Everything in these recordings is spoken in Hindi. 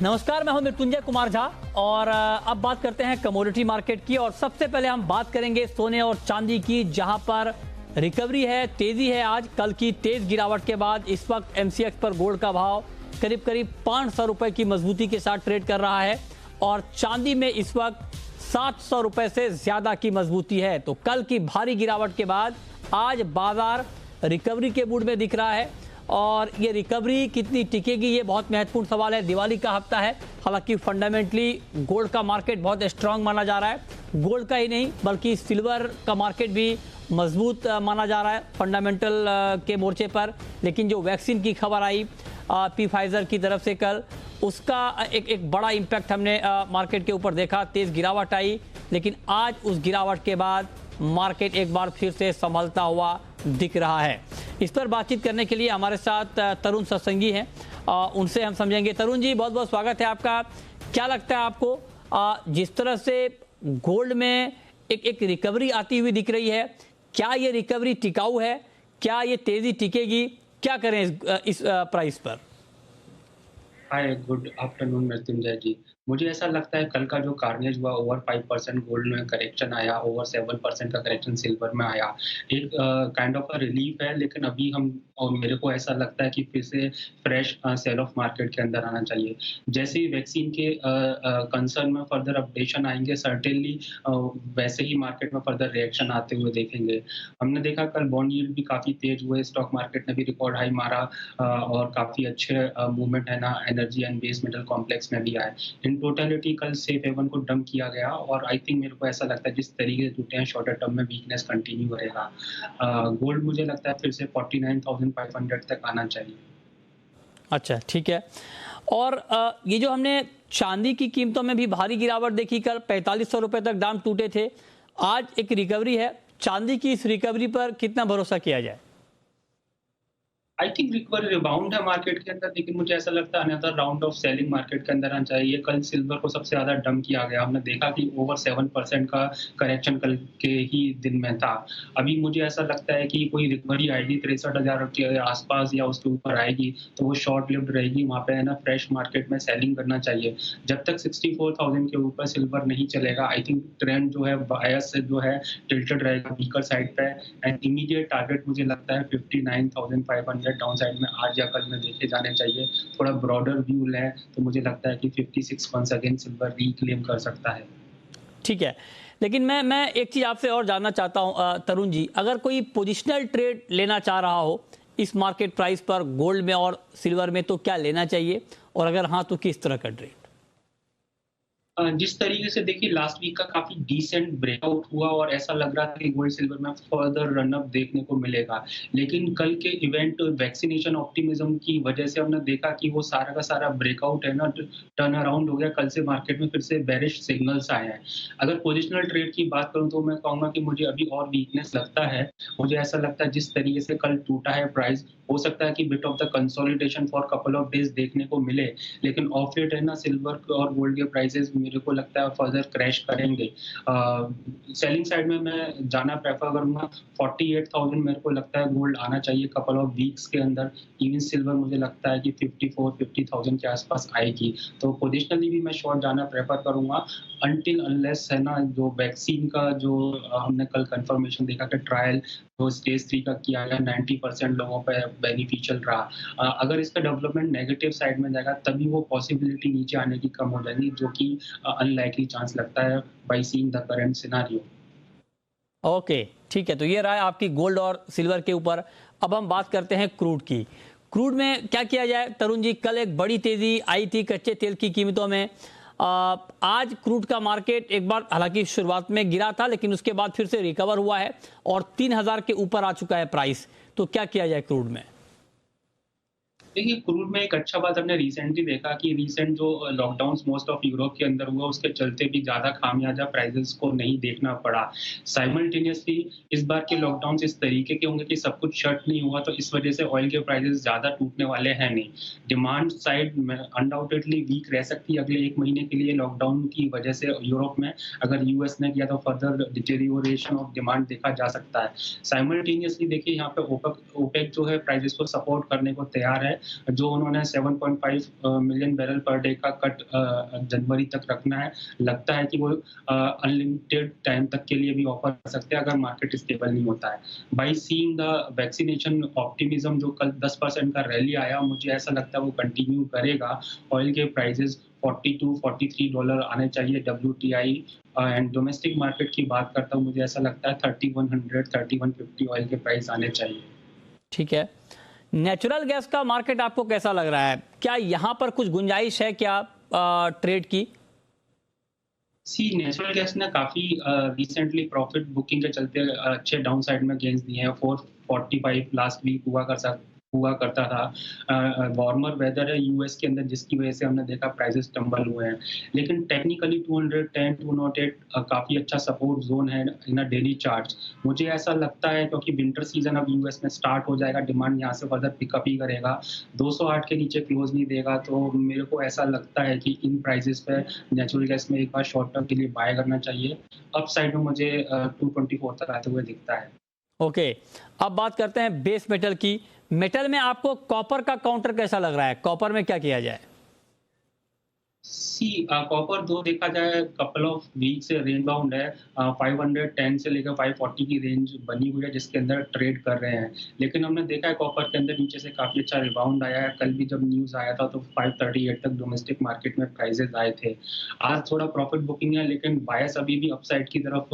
नमस्कार, मैं हूं मृत्युंजय कुमार झा और अब बात करते हैं कमोडिटी मार्केट की। और सबसे पहले हम बात करेंगे सोने और चांदी की, जहां पर रिकवरी है, तेजी है। आज कल की तेज गिरावट के बाद इस वक्त एमसीएक्स पर गोल्ड का भाव करीब करीब 500 रुपए की मजबूती के साथ ट्रेड कर रहा है और चांदी में इस वक्त 700 रुपए से ज्यादा की मजबूती है। तो कल की भारी गिरावट के बाद आज बाजार रिकवरी के मूड में दिख रहा है और ये रिकवरी कितनी टिकेगी, ये बहुत महत्वपूर्ण सवाल है। दिवाली का हफ्ता है, हालांकि फंडामेंटली गोल्ड का मार्केट बहुत स्ट्रांग माना जा रहा है। गोल्ड का ही नहीं बल्कि सिल्वर का मार्केट भी मजबूत माना जा रहा है फंडामेंटल के मोर्चे पर। लेकिन जो वैक्सीन की खबर आई फाइजर की तरफ से कल, उसका एक बड़ा इम्पैक्ट हमने मार्केट के ऊपर देखा। तेज गिरावट आई, लेकिन आज उस गिरावट के बाद मार्केट एक बार फिर से संभलता हुआ दिख रहा है। इस पर बातचीत करने के लिए हमारे साथ तरुण सत्संगी हैं, उनसे हम समझेंगे। तरुण जी, बहुत बहुत स्वागत है आपका। क्या लगता है आपको, जिस तरह से गोल्ड में एक रिकवरी आती हुई दिख रही है, क्या ये रिकवरी टिकाऊ है? क्या ये तेजी टिकेगी? क्या करें इस प्राइस पर? हाय, गुड आफ्टरनून मृत्युंजय जी। मुझे ऐसा लगता है कल का जो कार्नेज हुआ, ओवर 5% गोल्ड में करेक्शन आया, ओवर 7% का करेक्शन सिल्वर में आया। एक काइंड ऑफ अ रिलीफ है, लेकिन अभी हम और मेरे को ऐसा लगता है कि फिर से फ्रेश सेल ऑफ मार्केट के अंदर आना चाहिए। जैसे ही वैक्सीन के कंसर्न में फर्दर अपडेशन आएँगे, सर्टेनली वैसे ही मार्केट में फर्दर रिएक्शन आते हुए देखेंगे। हमने देखा कल बॉन्ड यील्ड भी काफ़ी तेज़ हुए, स्टॉक मार्केट ने भी रिकॉर्ड हाई मारा और काफ़ी अच्छे मूवमेंट है ना energy and base metal complex में भी आए। इन टोटलिटी कल सेफ हेवन को डंप किया गया और आई थिंक मेरे को ऐसा लगता है जिस तरीके से टूटे हैं शॉर्टर टर्म में वीकनेस कंटिन्यू रहेगा। गोल्ड मुझे लगता है फिर से 49,500 तक आना चाहिए। अच्छा, ठीक है। और ये जो हमने चांदी की कीमतों में भी भारी गिरावट देखी, कल 4500 रुपए तक दाम टूटे थे। आज एक रिकवरी है। चांदी की इस रिकवरी पर कितना भरोसा किया जाए? आई थिंक रिकवरी रिबाउंड है मार्केट के अंदर, लेकिन मुझे ऐसा लगता है another round of selling market के अंदर आना चाहिए। कल सिल्वर को सबसे ज़्यादा डंप किया गया। हमने देखा कि ओवर 7% का करेक्शन कल के ही दिन में था। अभी मुझे ऐसा लगता है कि कोई रिकवरी आएगी 63,000 के आसपास या उसके ऊपर आएगी, तो वो शॉर्ट लिव्ड रहेगी। वहाँ पे है ना फ्रेश मार्केट में सेलिंग करना चाहिए। जब तक 64,000 के ऊपर सिल्वर नहीं चलेगा, आई थिंक ट्रेंड जो है बायस से जो है टिल्टेड रहेगा वीकर साइड पे। एंड इमीडिएट टारगेट मुझे लगता है 59,500 डाउन साइड में आज या कल में देखे जाने चाहिए। थोड़ा ब्रॉडर व्यू लें तो मुझे लगता है कि 56 वंस अगेन सिल्वर रिक्लेम कर सकता है। ठीक है, लेकिन मैं एक चीज़ आपसे और जानना चाहता हूं तरुण जी, अगर कोई पोजिशनल ट्रेड लेना चाह रहा हो इस मार्केट प्राइस पर गोल्ड में और सिल्वर में, तो क्या लेना चाहिए? और अगर हाँ, तो किस तरह का ट्रेड? जिस तरीके से देखिए लास्ट वीक का काफ़ी डिसेंट ब्रेकआउट हुआ और ऐसा लग रहा था कि गोल्ड सिल्वर में फर्दर रन अप देखने को मिलेगा। लेकिन कल के इवेंट वैक्सीनेशन ऑप्टिमिज्म की वजह से हमने देखा कि वो सारा का सारा ब्रेकआउट है ना टर्न अराउंड हो गया। कल से मार्केट में फिर से बेरिश सिग्नल्स आए हैं। अगर पोजिशनल ट्रेड की बात करूँ तो मैं कहूँगा कि मुझे अभी और वीकनेस लगता है। मुझे ऐसा लगता है जिस तरीके से कल टूटा है प्राइस, हो सकता है कि bit of the consolidation for couple of days देखने को मिले। लेकिन ऑफ लेट है ना सिल्वर और गोल्ड के प्राइसेस मेरे को लगता है फर्दर क्रैश करेंगे। सेलिंग साइड में मैं जाना प्रेफर करूँगा। 48,000 मेरे को लगता है गोल्ड आना चाहिए कपल ऑफ वीक्स के अंदर। इवन सिल्वर मुझे लगता है कि 54-50,000 के आसपास आएगी। तो पोजिशनली भी मैं शॉर्ट जाना प्रेफर करूँगा अनटिल अनलेस है ना जो वैक्सीन का जो हमने कल कंफर्मेशन देखा कि ट्रायल जो स्टेज 3 का किया गया 90% लोगों पे बेनिफिशियल रहा। अगर इसका डेवलपमेंट नेगेटिव साइड में जाएगा तभी वो पॉसिबिलिटी नीचे आने की कम हो जाएगी, जो कि अनलाइकली चांस लगता है by seeing the current scenario. Okay, ठीक है। तो ये रहा है आपकी गोल्ड और सिल्वर के ऊपर। अब हम बात करते हैं क्रूड की। क्रूड में क्या किया जाए तरुण जी? कल एक बड़ी तेजी आई थी कच्चे तेल की कीमतों में। आज क्रूड का मार्केट एक बार हालांकि शुरुआत में गिरा था, लेकिन उसके बाद फिर से रिकवर हुआ है और 3,000 के ऊपर आ चुका है प्राइस। तो क्या किया जाए क्रूड में? देखिए, क्रूड में एक अच्छा बात हमने रिसेंटली देखा कि रिसेंट जो लॉकडाउन्स मोस्ट ऑफ यूरोप के अंदर हुआ, उसके चलते भी ज़्यादा खामियाजा प्राइसेज़ को नहीं देखना पड़ा। साइमल्टेनियसली इस बार के लॉकडाउन्स इस तरीके के होंगे कि सब कुछ शट नहीं हुआ, तो इस वजह से ऑयल के प्राइसेज़ ज़्यादा टूटने वाले हैं नहीं। डिमांड साइड में अनडाउटेडली वीक रह सकती है अगले 1 महीने के लिए लॉकडाउन की वजह से यूरोप में। अगर यूएस ने किया तो फर्दर डिटेरियोरेशन ऑफ डिमांड देखा जा सकता है। साइमल्टेनियसली देखिए यहाँ पे ओपेक जो है प्राइसेज़ को सपोर्ट करने को तैयार है। जो उन्होंने 7.5 मिलियन बैरल पर डे का कट जनवरी तक रखना है, लगता है कि वो अनलिमिटेड टाइम तक के लिए भी ऑफर कर सकते हैं अगर मार्केट स्टेबल नहीं होता है। By seeing the vaccination optimism जो कल 10% का रैली आया, मुझे ऐसा लगता है वो कंटिन्यू करेगा। ऑयल के प्राइसेस $42-43 आने चाहिए WTI एंड डोमेस्टिक मार्केट की बात करता हूँ, मुझे ऐसा लगता है 3100-3150 ऑयल के प्राइस आने चाहिए। ठीक है, नेचुरल गैस का मार्केट आपको कैसा लग रहा है? क्या यहाँ पर कुछ गुंजाइश है क्या ट्रेड की? नेचुरल गैस ने काफी रिसेंटली प्रॉफिट बुकिंग के चलते अच्छे डाउन साइड में गेन्स दिए हैं। 445 लास्ट वीक हुआ करता था। वार्मर वेदर है यूएस के अंदर, जिसकी वजह से हमने देखा प्राइसेस टंबल हुए हैं, लेकिन टेक्निकली 210 208 काफी अच्छा सपोर्ट जोन है इन अ डेली चार्ट। मुझे ऐसा लगता है क्योंकि विंटर सीजन अब यूएस में स्टार्ट हो जाएगा, डिमांड यहाँ से फर्दर पिकअप ही करेगा, 208 के नीचे क्लोज नहीं देगा, तो मेरे को ऐसा लगता है कि इन प्राइसेस पे नेचुरल गैस में एक बार शॉर्ट टर्म के लिए बाय करना चाहिए। अप साइड में मुझे 224 तक आते हुए दिखता है। ओके, अब बात करते हैं बेस मेटल की। मेटल में आपको कॉपर का काउंटर कैसा लग रहा है? कॉपर में क्या किया जाए? कॉपर दो देखा जाए कपल ऑफ वीक से रेंज बाउंड है। 510 से लेकर 540 की रेंज बनी हुई है जिसके अंदर ट्रेड कर रहे हैं, लेकिन हमने देखा है कॉपर के अंदर नीचे से काफी अच्छा रिबाउंड आया है। कल भी जब न्यूज आया था तो 538 तक डोमेस्टिक मार्केट में प्राइसेस आए थे। आज थोड़ा प्रॉफिट बुकिंग है, लेकिन बायस अभी भी अपसाइड की तरफ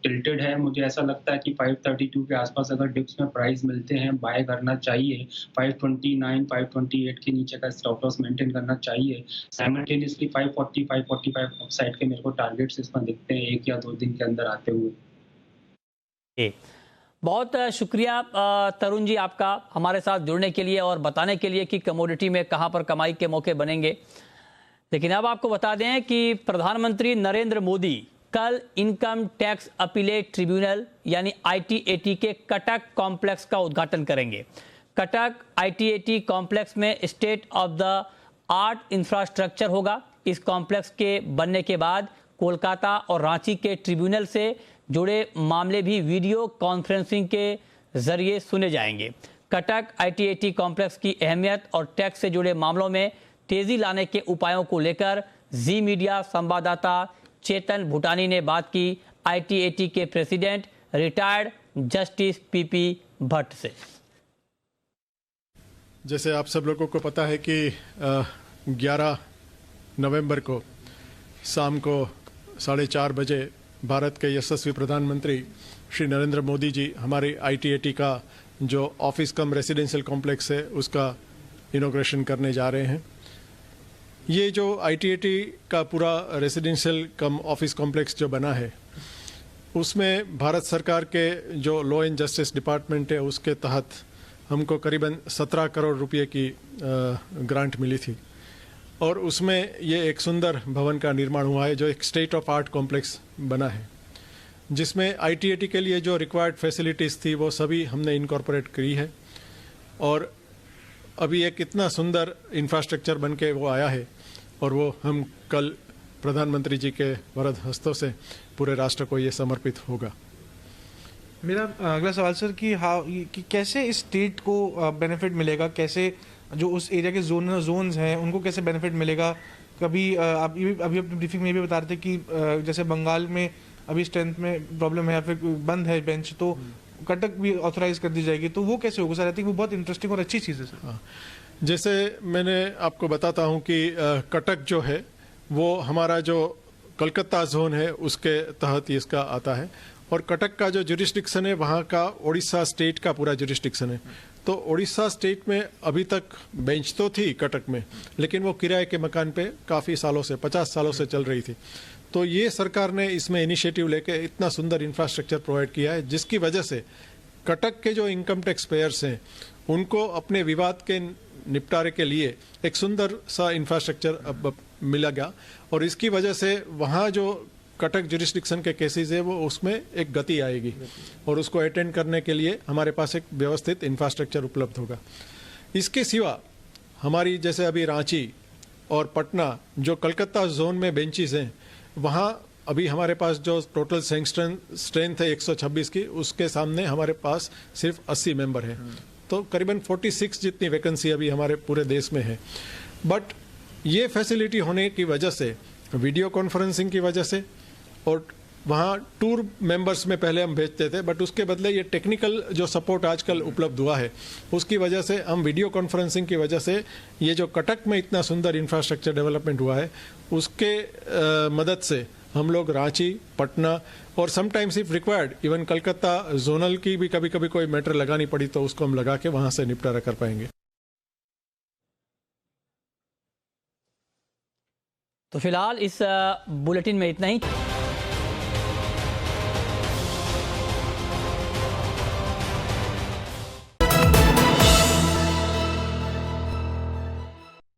टिल्टेड है। मुझे ऐसा लगता है कि 532 के आसपास अगर डिप्स में प्राइस मिलते हैं बाय करना चाहिए। 529 528 के नीचे का स्टॉप लॉस मेंटेन करना चाहिए। साइमल्टेनियसली 540 545 अपसाइड के मेरे को टारगेट्स इसमें दिखते हैं 1 या 2 दिन के अंदर आते हुए। बहुत शुक्रिया तरुण जी आपका हमारे साथ जुड़ने के लिए और बताने के लिए कि कमोडिटी में कहां पर कमाई के मौके बनेंगे। लेकिन अब आपको बता दें कि प्रधानमंत्री नरेंद्र मोदी कल इनकम टैक्स अपीलेट ट्रिब्यूनल यानी ITAT के कटक कॉम्प्लेक्स का उद्घाटन करेंगे। कटक ITAT कॉम्प्लेक्स में state of the art infrastructure होगा। इस कॉम्प्लेक्स के बनने के बाद कोलकाता और रांची के ट्रिब्यूनल से जुड़े मामले भी वीडियो कॉन्फ्रेंसिंग के जरिए सुने जाएंगे। कटक ITAT कॉम्प्लेक्स की अहमियत और टैक्स से जुड़े मामलों में तेजी लाने के उपायों को लेकर जी मीडिया संवाददाता चेतन भूटानी ने बात की ITAT के president retired justice PP Bhatt से। जैसे आप सब लोगों को पता है कि 11 नवंबर को शाम को 4:30 बजे भारत के यशस्वी प्रधानमंत्री श्री नरेंद्र मोदी जी हमारे ITAT का जो ऑफिस कम रेसिडेंशियल कॉम्प्लेक्स है उसका इनॉग्रेशन करने जा रहे हैं। ये जो ITAT का पूरा रेसिडेंशियल कम ऑफिस कॉम्प्लेक्स जो बना है उसमें भारत सरकार के जो लॉ एंड जस्टिस डिपार्टमेंट है उसके तहत हमको करीबन 17 करोड़ रुपए की ग्रांट मिली थी और उसमें ये एक सुंदर भवन का निर्माण हुआ है जो एक स्टेट ऑफ आर्ट कॉम्प्लेक्स बना है, जिसमें ITAT के लिए जो रिक्वायर्ड फैसिलिटीज़ थी वो सभी हमने इनकॉर्पोरेट करी है और अभी एक इतना सुंदर इंफ्रास्ट्रक्चर बन के वो आया है और वो हम कल प्रधानमंत्री जी के वरद हस्तों से पूरे राष्ट्र को ये समर्पित होगा। मेरा अगला सवाल सर कि कैसे इस स्टेट को बेनिफिट मिलेगा, कैसे जो उस एरिया के जोन्स हैं उनको कैसे बेनिफिट मिलेगा? कभी आप अभी अपनी ब्रीफिंग में भी बता रहे थे कि जैसे बंगाल में अभी स्ट्रेंथ में प्रॉब्लम है या फिर बंद है बेंच, तो कटक भी ऑथराइज कर दी जाएगी, तो वो कैसे होगा सर? आई थिंक वो बहुत इंटरेस्टिंग और अच्छी चीज़ है सर। हाँ, जैसे मैंने आपको बताता हूँ कि कटक जो है वो हमारा जो कलकत्ता जोन है उसके तहत इसका आता है और कटक का जो जुरिस्डिक्शन है वहाँ का उड़ीसा स्टेट का पूरा जुरिस्डिक्शन है। तो उड़ीसा स्टेट में अभी तक बेंच तो थी कटक में, लेकिन वो किराए के मकान पे काफ़ी सालों से 50 सालों से चल रही थी। तो ये सरकार ने इसमें इनिशिएटिव लेके इतना सुंदर इंफ्रास्ट्रक्चर प्रोवाइड किया है जिसकी वजह से कटक के जो इनकम टैक्स पेयर्स हैं उनको अपने विवाद के निपटारे के लिए एक सुंदर सा इंफ्रास्ट्रक्चर अब मिला गया और इसकी वजह से वहाँ जो कटक जुरिस्डिक्शन के केसेस है वो उसमें एक गति आएगी और उसको अटेंड करने के लिए हमारे पास एक व्यवस्थित इंफ्रास्ट्रक्चर उपलब्ध होगा। इसके सिवा हमारी जैसे अभी रांची और पटना जो कलकत्ता जोन में बेंचेस हैं वहाँ अभी हमारे पास जो टोटल स्ट्रेंथ है 126 की, उसके सामने हमारे पास सिर्फ 80 मेंबर है तो करीबन 46 जितनी वैकेंसी अभी हमारे पूरे देश में है। बट ये फैसिलिटी होने की वजह से, वीडियो कॉन्फ्रेंसिंग की वजह से, और वहाँ टूर मेंबर्स में पहले हम भेजते थे, बट उसके बदले ये टेक्निकल जो सपोर्ट आजकल उपलब्ध हुआ है उसकी वजह से हम वीडियो कॉन्फ्रेंसिंग की वजह से ये जो कटक में इतना सुंदर इंफ्रास्ट्रक्चर डेवलपमेंट हुआ है उसके मदद से हम लोग रांची, पटना और sometimes if required even Calcutta zonal की भी कभी कभी कोई मैटर लगानी पड़ी तो उसको हम लगा के वहाँ से निपटारा कर पाएंगे। तो फिलहाल इस बुलेटिन में इतना ही।